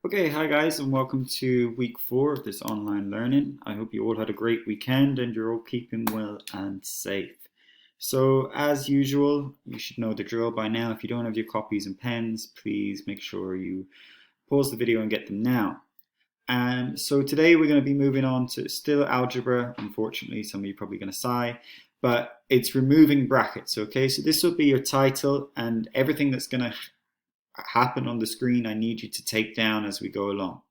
Okay, hi guys, and welcome to week 4 of this online learning. I hope you all had a great weekend and you're all keeping well and safe. So, as usual, you should know the drill by now. If you don't have your copies and pens, please make sure you pause the video and get them now. So today we're going to be moving on to still algebra. Unfortunately, some of you are probably going to sigh, but it's removing brackets. Okay, so this will be your title, and everything that's going to happen on the screen I need you to take down as we go along.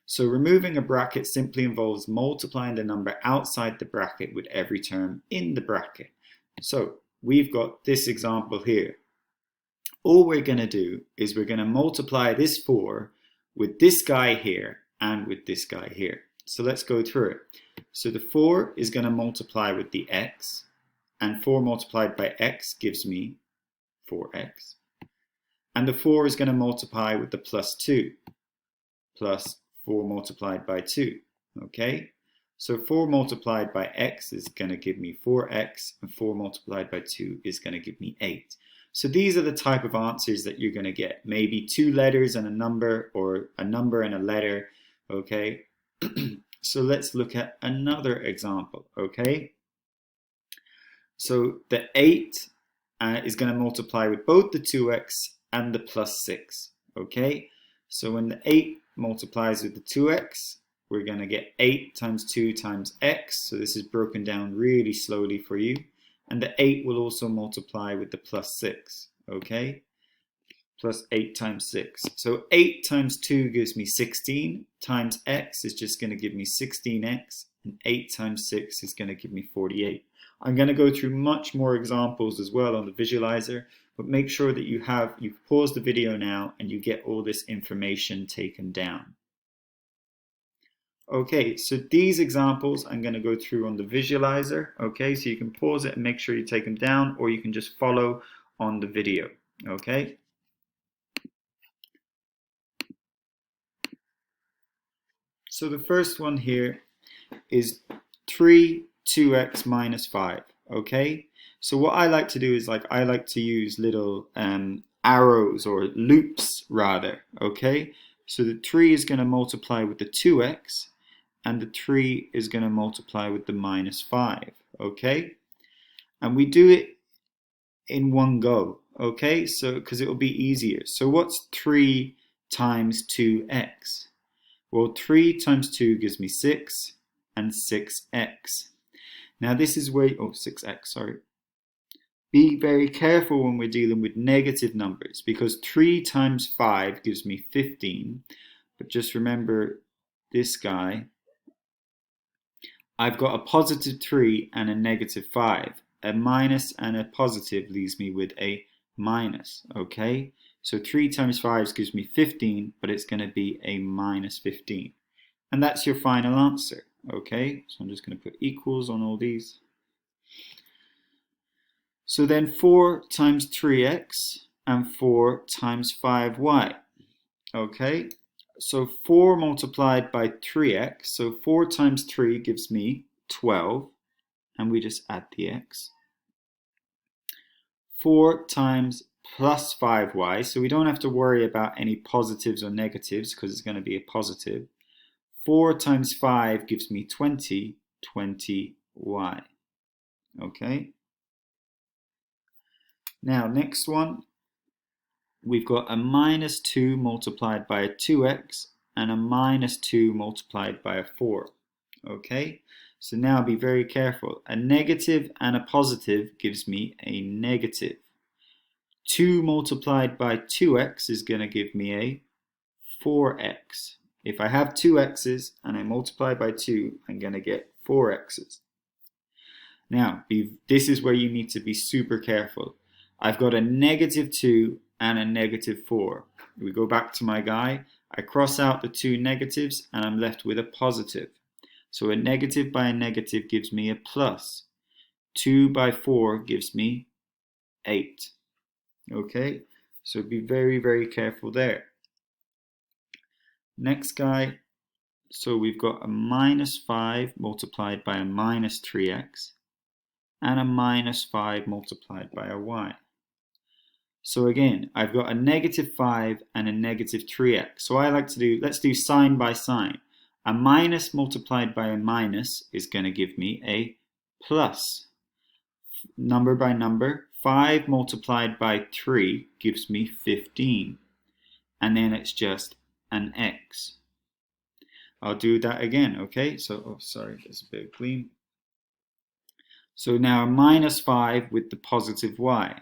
So removing a bracket simply involves multiplying the number outside the bracket with every term in the bracket. So we've got this example here. All we're going to do is we're going to multiply this 4 with this guy here and with this guy here. So let's go through it. So the 4 is going to multiply with the x, and 4 multiplied by x gives me 4x. And the 4 is going to multiply with the plus 2, plus 4 multiplied by 2, okay? So 4 multiplied by x is going to give me 4x, and 4 multiplied by 2 is going to give me 8. So these are the type of answers that you're going to get. Maybe 2 letters and a number, or a number and a letter, okay? So let's look at another example, okay? So the 8 is going to multiply with both the 2x and the plus 6, okay? So when the 8 multiplies with the 2x, we're going to get 8 times 2 times x. So this is broken down really slowly for you. And the 8 will also multiply with the plus 6, okay? Plus 8 times 6. So 8 times 2 gives me 16, times x is just going to give me 16x, and 8 times 6 is going to give me 48. I'm going to go through much more examples as well on the visualizer, but make sure that you've paused the video now and you get all this information taken down. Okay, so these examples I'm going to go through on the visualizer, okay? So you can pause it and make sure you take them down, or you can just follow on the video, okay? So the first one here is 3 2x minus 5, okay? So what I like to do is I like to use little arrows or loops rather, okay? So the 3 is going to multiply with the 2x, and the 3 is going to multiply with the minus 5, okay? And we do it in one go, okay? So because it will be easier. So what's 3 times 2x? Well, 3 times 2 gives me 6, and 6x. Now this is where, 6x, sorry. Be very careful when we're dealing with negative numbers, because 3 times 5 gives me 15, but just remember this guy. I've got a positive 3 and a negative 5. A minus and a positive leaves me with a minus, okay? So 3 times 5 gives me 15, but it's going to be a minus 15. And that's your final answer, okay? So I'm just going to put equals on all these. So then 4 times 3x and 4 times 5y, okay? So 4 multiplied by 3x, so 4 times 3 gives me 12, and we just add the x. 4 times plus 5y, so we don't have to worry about any positives or negatives because it's going to be a positive. 4 times 5 gives me 20, 20y, okay? Now, next one, we've got a minus 2 multiplied by a 2x and a minus 2 multiplied by a 4, okay? So now be very careful. A negative and a positive gives me a negative. 2 multiplied by 2x is going to give me a 4x. If I have 2 x's and I multiply by 2, I'm going to get 4 x's. Now, this is where you need to be super careful. I've got a negative 2 and a negative 4. We go back to my guy. I cross out the 2 negatives and I'm left with a positive. So a negative by a negative gives me a plus. 2 by 4 gives me 8. Okay, so be very, very careful there. Next guy, so we've got a minus 5 multiplied by a minus 3x and a minus 5 multiplied by a y. So again, I've got a negative 5 and a negative 3x. So I like to do, let's do sign by sign. A minus multiplied by a minus is going to give me a plus. Number by number, 5 multiplied by 3 gives me 15. And then it's just an x. I'll do that again, okay? So, oh, sorry, there's a bit of gleam. So now a minus 5 with the positive y.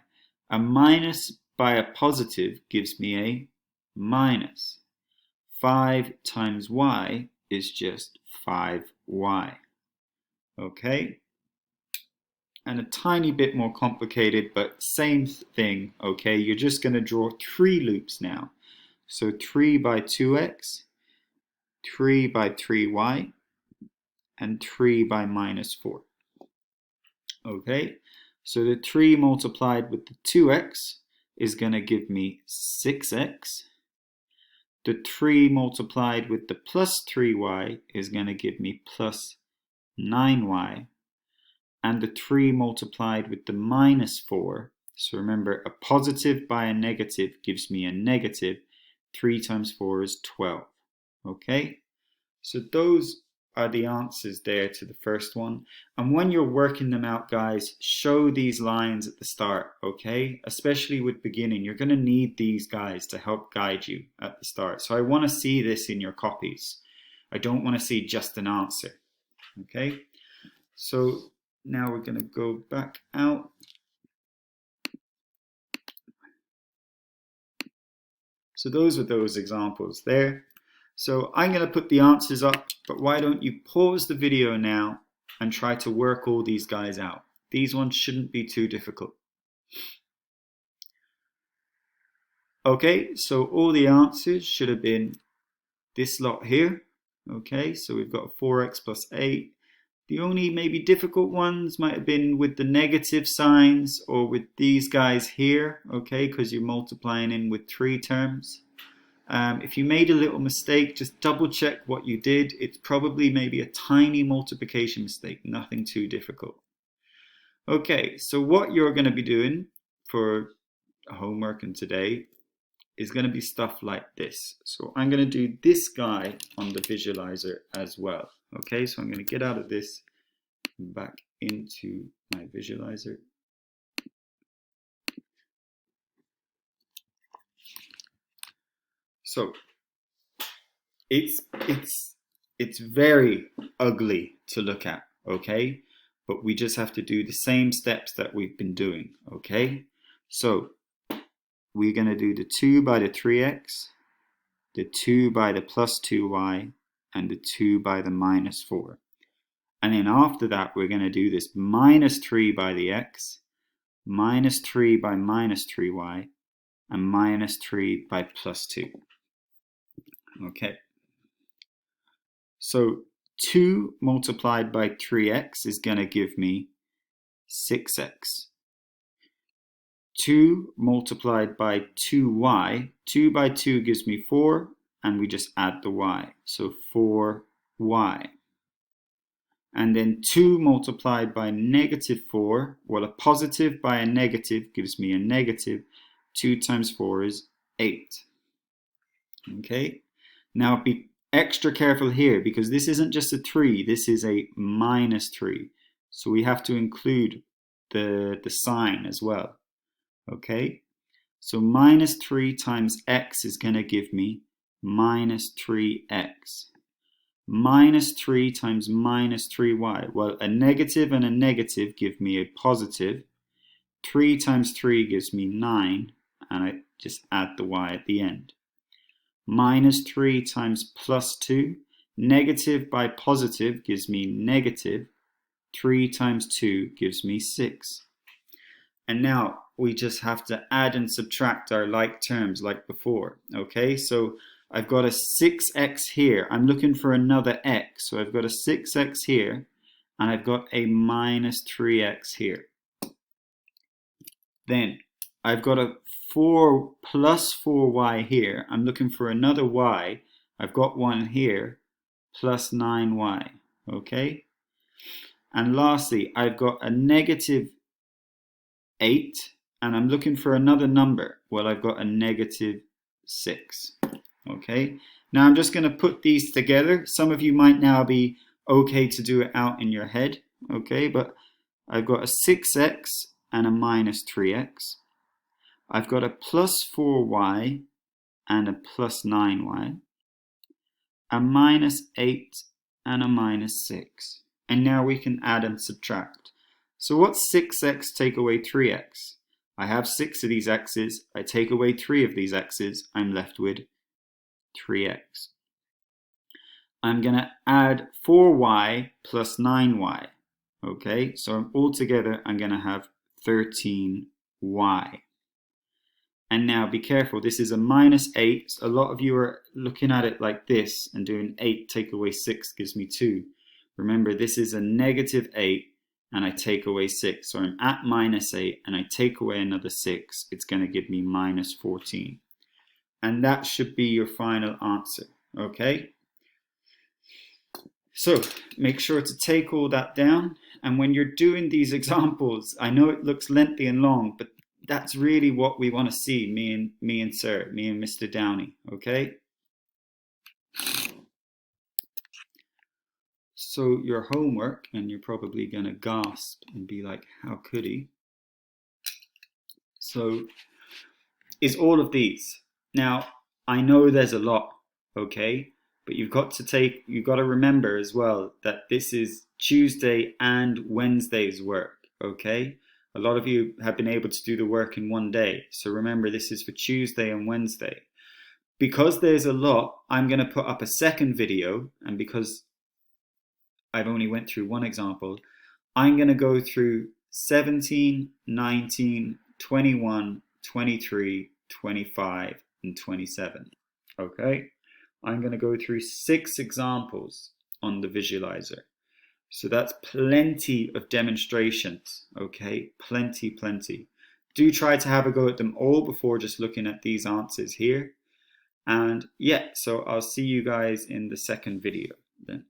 A minus by a positive gives me a minus. 5 times y is just 5y. Okay? And a tiny bit more complicated, but same thing, okay? You're just going to draw 3 loops now. So 3 by 2x, 3 by 3y, and 3 by minus 4. Okay, so the 3 multiplied with the 2x is going to give me 6x. The 3 multiplied with the plus 3y is going to give me plus 9y. And the 3 multiplied with the minus 4, so remember a positive by a negative gives me a negative. 3 times 4 is 12. Okay, so those are the answers there to the first one. And when you're working them out, guys, show these lines at the start, okay? Especially with beginning, you're going to need these guys to help guide you at the start. So I want to see this in your copies. I don't want to see just an answer, okay? So now we're going to go back out. So those are those examples there. So I'm going to put the answers up, but why don't you pause the video now and try to work all these guys out. These ones shouldn't be too difficult. Okay, so all the answers should have been this lot here. Okay, so we've got 4x plus 8. The only maybe difficult ones might have been with the negative signs or with these guys here, okay, because you're multiplying in with 3 terms. If you made a little mistake, just double check what you did. It's probably maybe a tiny multiplication mistake, nothing too difficult. Okay, so what you're going to be doing for homework and today is going to be stuff like this. So I'm going to do this guy on the visualizer as well. Okay, so I'm going to get out of this and back into my visualizer. So it's very ugly to look at, okay? But we just have to do the same steps that we've been doing, okay? So we're going to do the 2 by the 3x, the 2 by the plus 2y, and the 2 by the minus 4. And then after that, we're going to do this minus 3 by the x, minus 3 by minus 3y, and minus 3 by plus 2. Okay. So 2 multiplied by 3x is going to give me 6x. 2 multiplied by 2y, 2 by 2 gives me 4, and we just add the y, so 4y. And then 2 multiplied by negative 4, well, a positive by a negative gives me a negative. 2 times 4 is 8. Okay, now be extra careful here because this isn't just a 3, this is a minus 3. So we have to include the sign as well. Okay, so minus 3 times x is going to give me minus 3x. Minus 3 times minus 3y. Well, a negative and a negative give me a positive. 3 times 3 gives me 9, and I just add the y at the end. Minus 3 times plus 2. Negative by positive gives me negative. 3 times 2 gives me 6. And now we just have to add and subtract our like terms like before. Okay, so I've got a 6x here. I'm looking for another x. So I've got a 6x here, and I've got a minus 3x here. Then I've got a 4 plus 4y here. I'm looking for another y. I've got one here, plus 9y. Okay? And lastly, I've got a negative 8, and I'm looking for another number. Well, I've got a negative 6. Okay, now I'm just going to put these together. Some of you might now be okay to do it out in your head. Okay, but I've got a 6x and a minus 3x. I've got a plus 4y and a plus 9y. A minus 8 and a minus 6. And now we can add and subtract. So what's 6x take away 3x? I have 6 of these x's. I take away 3 of these x's. I'm left with 3x. I'm going to add 4y plus 9y. Okay, so altogether I'm going to have 13y. And now be careful, this is a minus 8. A lot of you are looking at it like this and doing 8 take away 6 gives me 2. Remember, this is a negative 8 and I take away 6. So I'm at minus 8 and I take away another 6. It's going to give me minus 14. And that should be your final answer, okay? So make sure to take all that down. And when you're doing these examples, I know it looks lengthy and long, but that's really what we want to see, me and Sir, me and Mr. Downey, okay? So your homework, and you're probably going to gasp and be like, how could he? So, is all of these. Now, I know there's a lot, okay? But you've got to remember as well that this is Tuesday and Wednesday's work, okay? A lot of you have been able to do the work in one day. So remember, this is for Tuesday and Wednesday. Because there's a lot, I'm going to put up a second video. And because I've only went through one example, I'm going to go through 17, 19, 21, 23, 25, and 27. Okay? I'm going to go through 6 examples on the visualizer. So that's plenty of demonstrations, okay? Plenty. Do try to have a go at them all before just looking at these answers here. And yeah, so I'll see you guys in the second video then.